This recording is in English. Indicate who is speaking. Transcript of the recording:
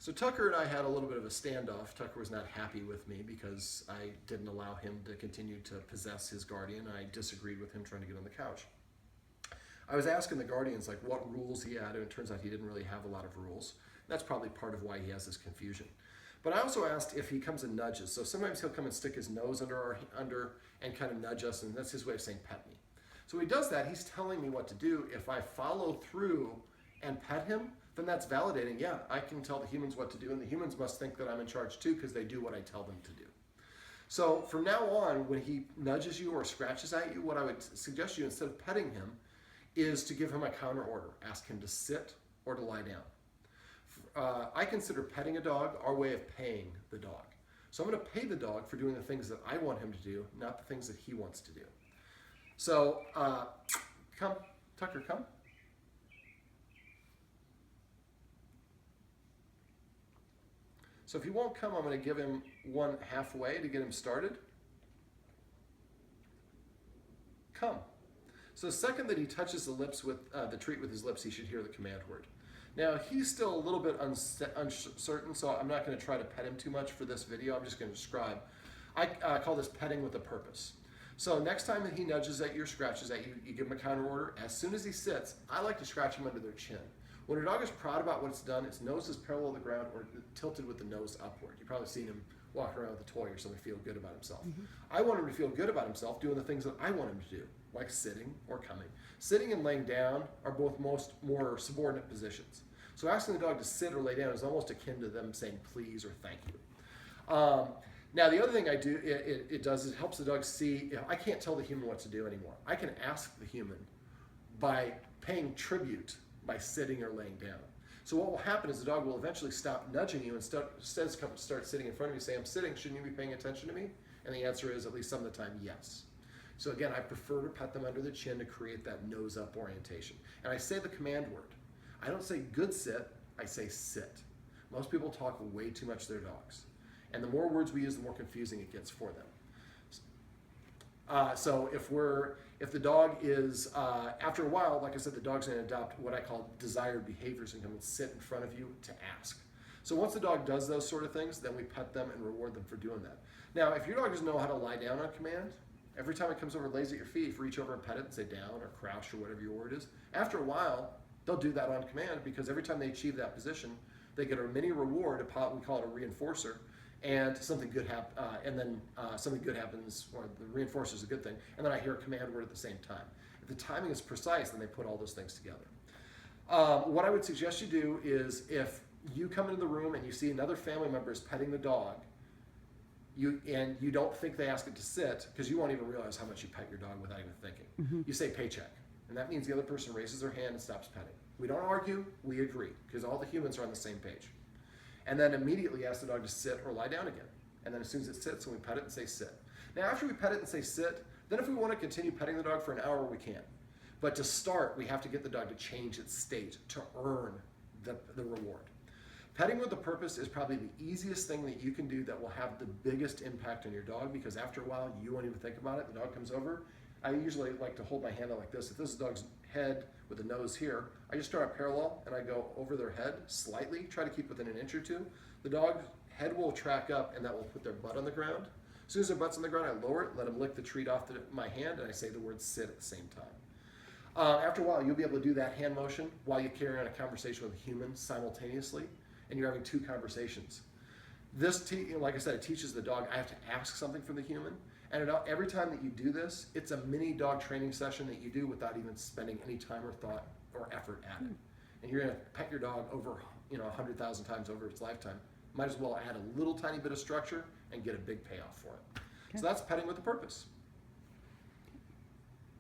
Speaker 1: So Tucker and I had a little bit of a standoff. Tucker was not happy with me because I didn't allow him to continue to possess his guardian. I disagreed with him trying to get on the couch. I was asking the guardians like what rules he had, and it turns out he didn't really have a lot of rules. That's probably part of why he has this confusion. But I also asked if he comes and nudges. So sometimes he'll come and stick his nose under and kind of nudge us, and that's his way of saying pet me. So when he does that, he's telling me what to do. If I follow through and pet him, then that's validating. Yeah, I can tell the humans what to do, and the humans must think that I'm in charge too because they do what I tell them to do. So from now on, when he nudges you or scratches at you, what I would suggest you, instead of petting him, is to give him a counter order. Ask him to sit or to lie down. I consider petting a dog our way of paying the dog. So I'm going to pay the dog for doing the things that I want him to do, not the things that he wants to do. So come, Tucker, come. So if he won't come, I'm going to give him one halfway to get him started. Come. So the second that he touches the lips with the treat with his lips, he should hear the command word. Now, he's still a little bit uncertain, so I'm not going to try to pet him too much for this video. I'm just going to describe. I call this petting with a purpose. So next time that he nudges at you or scratches at you, you give him a counter order. As soon as he sits, I like to scratch him under their chin. When a dog is proud about what it's done, its nose is parallel to the ground or tilted with the nose upward. You've probably seen him walk around with a toy or something, feel good about himself. Mm-hmm. I want him to feel good about himself doing the things that I want him to do, like sitting or coming. Sitting and laying down are both more subordinate positions. So asking the dog to sit or lay down is almost akin to them saying please or thank you. Now the other thing I do, it does is it helps the dog see, I can't tell the human what to do anymore. I can ask the human by paying tribute by sitting or laying down. So what will happen is the dog will eventually stop nudging you and start sitting in front of you, say, I'm sitting, shouldn't you be paying attention to me? And the answer is, at least some of the time, yes. So again, I prefer to pet them under the chin to create that nose up orientation. And I say the command word. I don't say good sit, I say sit. Most people talk way too much to their dogs. And the more words we use, the more confusing it gets for them. So if the dog is, after a while, like I said, the dog's going to adopt what I call desired behaviors and come and sit in front of you to ask. So once the dog does those sort of things, then we pet them and reward them for doing that. Now, if your dog doesn't know how to lie down on command, every time it comes over and lays at your feet, if you reach over and pet it and say down or crouch or whatever your word is, after a while, they'll do that on command because every time they achieve that position, they get a mini reward, we call it a reinforcer, and something good something good happens, or the reinforcer is a good thing, and then I hear a command word at the same time. If the timing is precise, then they put all those things together. What I would suggest you do is if you come into the room and you see another family member is petting the dog, and you don't think they ask it to sit, because you won't even realize how much you pet your dog without even thinking. Mm-hmm. You say paycheck, and that means the other person raises their hand and stops petting. We don't argue, we agree, because all the humans are on the same page. And then immediately ask the dog to sit or lie down again. And then as soon as it sits, we pet it and say sit. Now after we pet it and say sit, then if we want to continue petting the dog for an hour, we can. But to start, we have to get the dog to change its state to earn the reward. Petting with a purpose is probably the easiest thing that you can do that will have the biggest impact on your dog, because after a while, you won't even think about it. The dog comes over. I usually like to hold my hand out like this. If this is the dog's head with the nose here, I just start parallel and I go over their head slightly, try to keep within an inch or two. The dog's head will track up and that will put their butt on the ground. As soon as their butt's on the ground, I lower it, let them lick the treat off my hand, and I say the word sit at the same time. After a while, you'll be able to do that hand motion while you carry on a conversation with a human simultaneously, and you're having two conversations. This, like I said, it teaches the dog I have to ask something from the human. And every time that you do this, it's a mini dog training session that you do without even spending any time or thought or effort at it. And you're going to pet your dog over 100,000 times over its lifetime. Might as well add a little tiny bit of structure and get a big payoff for it. Okay. So that's petting with a purpose.